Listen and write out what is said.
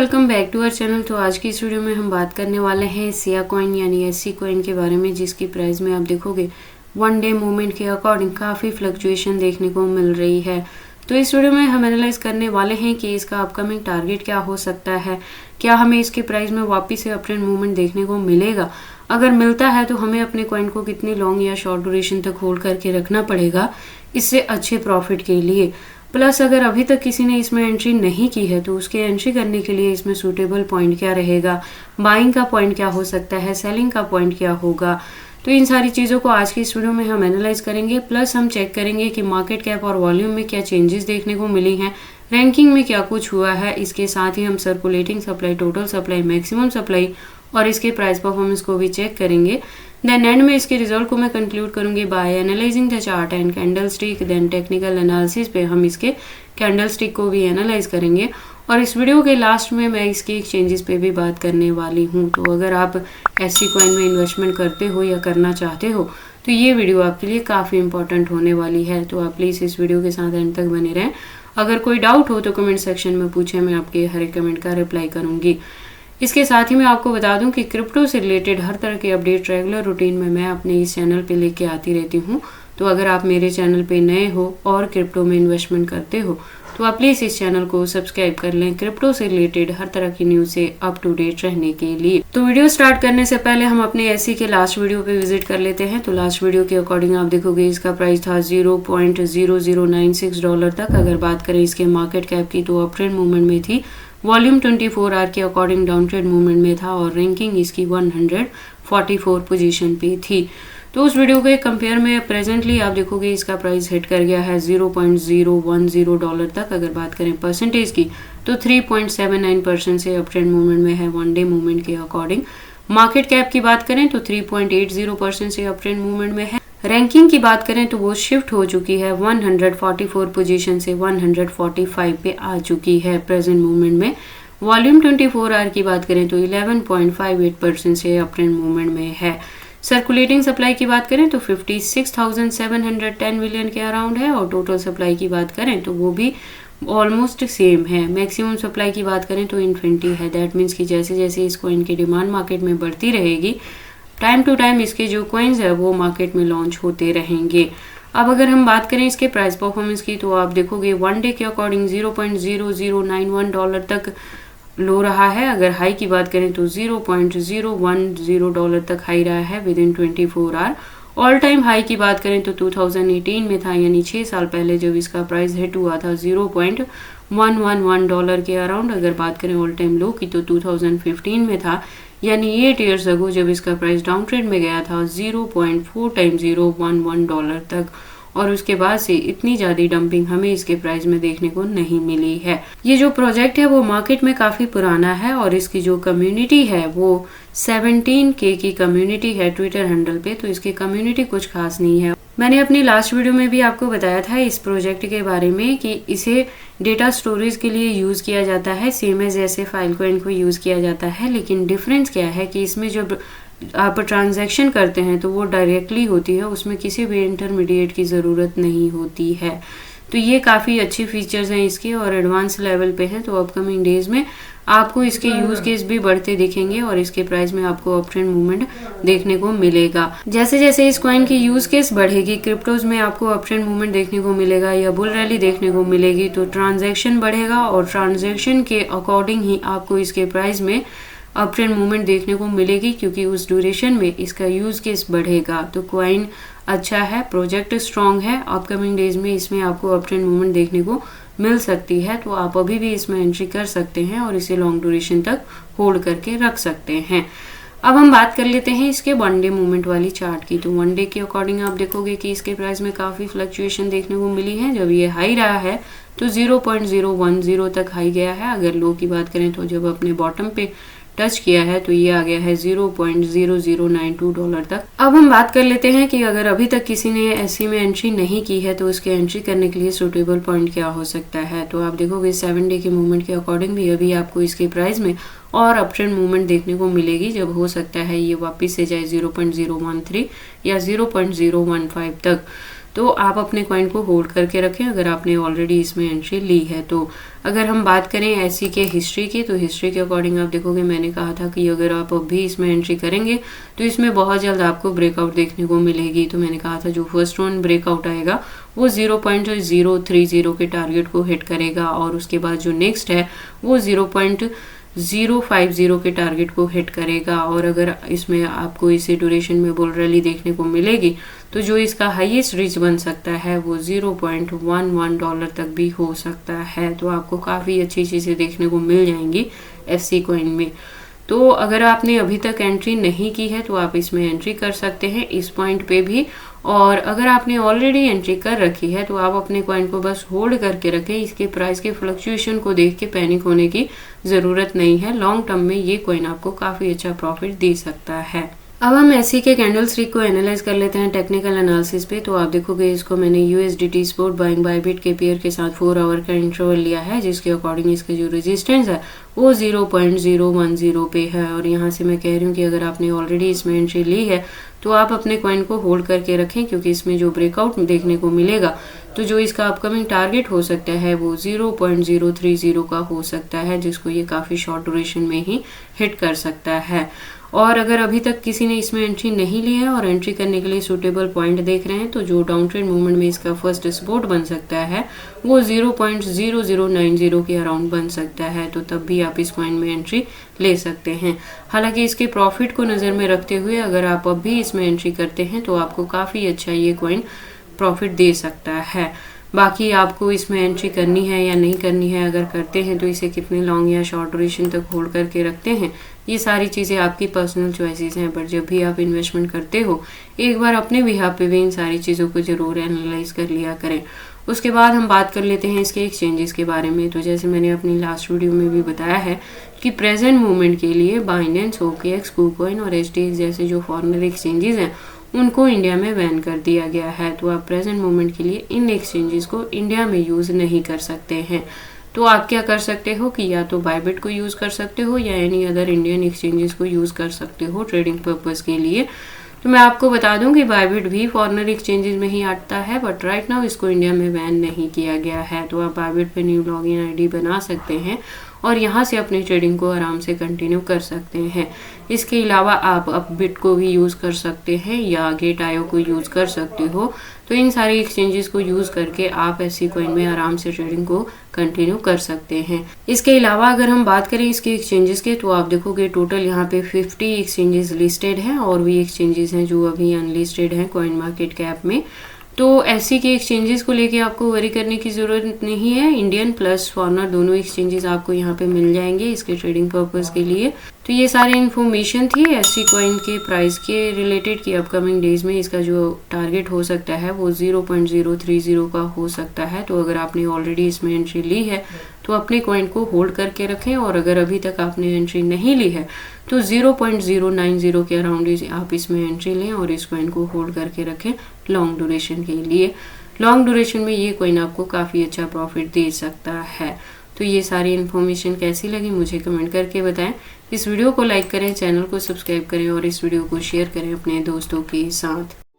Welcome back to our channel. तो आज की इस वीडियो में हम बात करने वाले हैं सिया कॉइन यानी एससी कॉइन के बारे में, जिसकी प्राइस में आप देखोगे वन डे मूवमेंट के अकॉर्डिंग काफ़ी फ्लक्चुएशन देखने को मिल रही है। तो इस वीडियो में हम एनालाइज करने वाले हैं कि इसका अपकमिंग टारगेट क्या हो सकता है, क्या हमें इसके प्राइस में वापस से अपट्रेंड मूवमेंट देखने को मिलेगा, अगर मिलता है तो हमें अपने कॉइन को कितनी लॉन्ग या शॉर्ट ड्यूरेशन तक होल्ड करके रखना पड़ेगा इससे अच्छे प्रॉफिट के लिए। प्लस अगर अभी तक किसी ने इसमें एंट्री नहीं की है तो उसके एंट्री करने के लिए इसमें सूटेबल पॉइंट क्या रहेगा, बाइंग का पॉइंट क्या हो सकता है, सेलिंग का पॉइंट क्या होगा। तो इन सारी चीज़ों को आज की इस वीडियो में हम एनालाइज करेंगे। प्लस हम चेक करेंगे कि मार्केट कैप और वॉल्यूम में क्या चेंजेस देखने को मिली हैं, रैंकिंग में क्या कुछ हुआ है। इसके साथ ही हम circulating supply, total supply, maximum supply और इसके प्राइस परफॉर्मेंस को भी चेक करेंगे। देन एंड में इसके रिजल्ट को मैं कंक्लूड करूंगी by analysing the chart and candlestick. Then technical analysis पे हम इसके कैंडल स्टिक को भी एनालाइज करेंगे और इस वीडियो के लास्ट में मैं इसकी एक्सचेंजेस पे भी बात करने वाली हूँ। तो अगर आप एससी कॉइन में इन्वेस्टमेंट करते हो या करना चाहते हो तो ये वीडियो आपके लिए काफ़ी इंपॉर्टेंट होने वाली है। तो आप प्लीज़ इस वीडियो के साथ एंड तक बने रहें। अगर कोई डाउट हो तो कमेंट सेक्शन में पूछें, मैं आपके हर एक कमेंट का रिप्लाई करूँगी। इसके साथ ही मैं आपको बता दूं कि क्रिप्टो से रिलेटेड हर तरह के अपडेट रेगुलर रूटीन में मैं अपने इस चैनल पे लेके आती रहती हूं। तो अगर आप मेरे चैनल पे नए हो और क्रिप्टो में इन्वेस्टमेंट करते हो तो आप प्लीज़ इस चैनल को सब्सक्राइब कर लें क्रिप्टो से रिलेटेड हर तरह की न्यूज़ से अप टू डेट रहने के लिए। तो वीडियो स्टार्ट करने से पहले हम अपने एससी के लास्ट वीडियो पे विजिट कर लेते हैं। तो लास्ट वीडियो के अकॉर्डिंग आप देखोगे इसका प्राइस था $0.0096 तक। अगर बात करें इसके मार्केट कैप की तो अप ट्रेंड मूवमेंट में थी, वॉल्यूम 24 आवर के अकॉर्डिंग डाउन ट्रेंड मूवमेंट में था और रैंकिंग इसकी 144 पोजीशन पे थी। तो उस वीडियो के कंपेयर में प्रेजेंटली आप देखोगे इसका प्राइस हिट कर गया है $0.010 तक। अगर बात करें परसेंटेज की तो 3.79% से अप ट्रेंड मूवमेंट में है वन डे मूवमेंट के अकॉर्डिंग। मार्केट कैप की बात करें तो 3.80% से अप ट्रेंड मूवमेंट में है। रैंकिंग की बात करें तो वो शिफ्ट हो चुकी है 144 पोजीशन से 145 पे आ चुकी है प्रेजेंट मूवमेंट में। वॉल्यूम 24 आवर की बात करें तो 11.58% से अप ट्रेंड मूवमेंट में है। सर्कुलेटिंग सप्लाई की बात करें तो 56,710 मिलियन के अराउंड है और टोटल सप्लाई की बात करें तो वो भी ऑलमोस्ट सेम है। मैक्सिमम सप्लाई की बात करें तो इन्फिनिटी है। दैट मीन्स कि जैसे जैसे इस कॉइन की डिमांड मार्केट में बढ़ती रहेगी, टाइम टू टाइम इसके जो कॉइन्स है वो मार्केट में लॉन्च होते रहेंगे। अब अगर हम बात करें इसके प्राइस परफॉर्मेंस की तो आप देखोगे वन डे के अकॉर्डिंग $0.0091 तक लो रहा है। अगर हाई की बात करें तो $0.010 तक हाई रहा है within 24 hour. All time high की बात करें तो 2018 में था, यानी 6 साल पहले जब इसका प्राइस हिट हुआ था $0.111 के अराउंड। अगर बात करें ऑल टाइम लो की तो 2015 में था, यानी 8 ईयर्स अगो जब इसका प्राइस डाउन ट्रेंड में गया था 0.4x011 तक। और उसके बाद से इतनी ज़्यादा डंपिंग हमें इसके प्राइस में देखने को नहीं मिली है। ये जो प्रोजेक्ट है वो मार्केट में काफ़ी पुराना है और इसकी जो कम्युनिटी है वो 17K की कम्युनिटी है ट्विटर हैंडल पे। तो इसकी कम्युनिटी कुछ खास नहीं है। मैंने अपनी लास्ट वीडियो में भी आपको बताया था इस प्रोजेक्ट के बारे में कि इसे डेटा स्टोरेज के लिए यूज़ किया जाता है, सेम एज जैसे फाइल कॉइन को यूज़ किया जाता है। लेकिन डिफरेंस क्या है कि इसमें जब आप ट्रांजैक्शन करते हैं तो वो डायरेक्टली होती है, उसमें किसी भी इंटरमीडिएट की ज़रूरत नहीं होती है। तो ये काफ़ी अच्छी फीचर्स हैं इसके और एडवांस लेवल पे हैं। तो अपकमिंग डेज में आपको इसके यूज़ केस भी बढ़ते दिखेंगे और इसके प्राइस में आपको अप ट्रेंड मूवमेंट देखने को मिलेगा। जैसे जैसे इस कॉइन की यूज़ केस बढ़ेगी, क्रिप्टोज में आपको अप ट्रेंड मूवमेंट देखने को मिलेगा या बुल रैली देखने को मिलेगी, तो ट्रांजैक्शन बढ़ेगा और ट्रांजैक्शन के अकॉर्डिंग ही आपको इसके प्राइस में अप ट्रेंड मूवमेंट देखने को मिलेगी, क्योंकि उस ड्यूरेशन में इसका यूज़ केस बढ़ेगा। तो कॉइन अच्छा है, प्रोजेक्ट स्ट्रॉन्ग है। अपकमिंग डेज में इसमें आपको अप ट्रेंड मूवमेंट देखने को मिल सकती है। तो आप अभी भी इसमें एंट्री कर सकते हैं और इसे लॉन्ग ड्यूरेशन तक होल्ड करके रख सकते हैं। अब हम बात कर लेते हैं इसके वन डे मूवमेंट वाली चार्ट की। तो वन डे के अकॉर्डिंग आप देखोगे कि इसके प्राइस में काफ़ी फ्लक्चुएशन देखने को मिली है। जब ये हाई रहा है तो 0.010 तक हाई गया है। अगर लो की बात करें तो जब अपने बॉटम पे टच किया है तो ये आ गया है $0.0092 तक। अब हम बात कर लेते हैं कि अगर अभी तक किसी ने एससी में एंट्री नहीं की है तो उसके एंट्री करने के लिए सूटेबल पॉइंट क्या हो सकता है। तो आप देखोगे 7 डे के मूवमेंट के अकॉर्डिंग भी अभी आपको इसके प्राइस में और अप ट्रेंड मूवमेंट देखने को मिलेगी, जब हो सकता है ये वापस से जाए 0.013 या 0.015 तक। तो आप अपने कॉइन को होल्ड करके रखें अगर आपने ऑलरेडी इसमें एंट्री ली है तो। अगर हम बात करें एससी के हिस्ट्री की, तो हिस्ट्री के अकॉर्डिंग आप देखोगे मैंने कहा था कि अगर आप अभी इसमें एंट्री करेंगे तो इसमें बहुत जल्द आपको ब्रेकआउट देखने को मिलेगी। तो मैंने कहा था जो फर्स्ट राउंड ब्रेकआउट आएगा वो 0.030 के टारगेट को हिट करेगा और उसके बाद जो नेक्स्ट है वो 0.050 के टारगेट को हिट करेगा। और अगर इसमें आपको इसी ड्यूरेशन में बुल रैली देखने को मिलेगी तो जो इसका हाईएस्ट रीच बन सकता है वो $0.11 तक भी हो सकता है। तो आपको काफ़ी अच्छी चीज़ें देखने को मिल जाएंगी एफसी कॉइन में। तो अगर आपने अभी तक एंट्री नहीं की है तो आप इसमें एंट्री कर सकते हैं इस पॉइंट पे भी। और अगर आपने ऑलरेडी एंट्री कर रखी है तो आप अपने कॉइन को बस होल्ड करके रखें, इसके प्राइस के फ्लक्चुएशन को देख के पैनिक होने की ज़रूरत नहीं है। लॉन्ग टर्म में ये कॉइन आपको काफ़ी अच्छा प्रॉफिट दे सकता है। अब हम एससी के कैंडल स्टिक को एनालाइज कर लेते हैं टेक्निकल एनालिसिस पे। तो आप देखोगे इसको मैंने USDT स्पॉट बाइंग बायबिट के पेयर के साथ 4 आवर का इंटरवल लिया है, जिसके अकॉर्डिंग इसका जो रेजिस्टेंस है वो 0.010 पे है। और यहाँ से मैं कह रही हूँ कि अगर आपने ऑलरेडी इसमें एंट्री ली है तो आप अपने कॉइन को होल्ड करके रखें, क्योंकि इसमें जो ब्रेकआउट देखने को मिलेगा तो जो इसका अपकमिंग टारगेट हो सकता है वो 0.030 का हो सकता है, जिसको ये काफ़ी शॉर्ट ड्यूरेशन में ही हिट कर सकता है। और अगर अभी तक किसी ने इसमें एंट्री नहीं ली है और एंट्री करने के लिए सूटेबल पॉइंट देख रहे हैं तो जो डाउन ट्रेंड मूवमेंट में इसका फर्स्ट सपोर्ट बन सकता है वो 0.0090 के अराउंड बन सकता है। तो तब भी आप इस कॉइन में एंट्री ले सकते हैं। हालांकि इसके प्रॉफिट को नज़र में रखते हुए अगर आप अब भी इसमें एंट्री करते हैं तो आपको काफ़ी अच्छा ये कॉइन प्रॉफिट दे सकता है। बाकी आपको इसमें एंट्री करनी है या नहीं करनी है, अगर करते हैं तो इसे कितने लॉन्ग या शॉर्ट ड्यूरेशन तक होल्ड करके रखते हैं, ये सारी चीज़ें आपकी पर्सनल चॉइसेस हैं। बट जब भी आप इन्वेस्टमेंट करते हो एक बार अपने बिहाफ पे भी इन सारी चीज़ों को ज़रूर एनालाइज कर लिया करें। उसके बाद हम बात कर लेते हैं इसके एक्सचेंजेस के बारे में। तो जैसे मैंने अपनी लास्ट वीडियो में भी बताया है कि प्रेजेंट मूवमेंट के लिए बाइनेंस, OKX, KuCoin और HTX जैसे जो फॉरेनर एक्सचेंजेस हैं उनको इंडिया में बैन कर दिया गया है। तो आप प्रेजेंट मोमेंट के लिए इन एक्सचेंजेस को इंडिया में यूज़ नहीं कर सकते हैं। तो आप क्या कर सकते हो कि या तो बायबिट को यूज़ कर सकते हो या एनी अदर इंडियन एक्सचेंजेस को यूज़ कर सकते हो ट्रेडिंग पर्पज़ के लिए। तो मैं आपको बता दूं कि बायबिट भी फॉरेनर एक्सचेंजेस में ही आता है, बट राइट नाउ इसको इंडिया में बैन नहीं किया गया है। तो आप बायबिट पे न्यू लॉगिन आईडी बना सकते हैं और यहाँ से अपनी ट्रेडिंग को आराम से कंटिन्यू कर सकते हैं। इसके अलावा आप अपबिट को भी यूज़ कर सकते हैं या गेट.io को यूज़ कर सकते हो। तो इन सारी एक्सचेंजेस को यूज़ करके आप एससी कॉइन में आराम से ट्रेडिंग को कंटिन्यू कर सकते हैं। इसके अलावा अगर हम बात करें इसके एक्सचेंजेस के, तो आप देखोगे टोटल यहाँ पे 50 एक्सचेंजेस लिस्टेड हैं और भी एक्सचेंजेस हैं जो अभी अनलिस्टेड हैं कॉइन मार्केट कैप में। तो एससी के एक्सचेंजेस को लेके आपको वरी करने की ज़रूरत नहीं है। इंडियन प्लस फॉरेनर दोनों एक्सचेंजेस आपको यहाँ पे मिल जाएंगे इसके ट्रेडिंग पर्पज़ के लिए। तो ये सारी इन्फॉर्मेशन थी एससी कॉइन के प्राइस के रिलेटेड कि अपकमिंग डेज में इसका जो टारगेट हो सकता है वो 0.030 का हो सकता है। तो अगर आपने ऑलरेडी इसमें एंट्री ली है तो अपने कॉइन को होल्ड करके रखें, और अगर अभी तक आपने एंट्री नहीं ली है तो 0.090 के अराउंड आप इसमें एंट्री लें और इस कॉइन को होल्ड करके रखें लॉन्ग ड्यूरेशन के लिए। लॉन्ग ड्यूरेशन में ये कॉइन आपको काफ़ी अच्छा प्रॉफिट दे सकता है। तो ये सारी इन्फॉर्मेशन कैसी लगी मुझे कमेंट करके बताएं। इस वीडियो को लाइक करें, चैनल को सब्सक्राइब करें और इस वीडियो को शेयर करें अपने दोस्तों के साथ।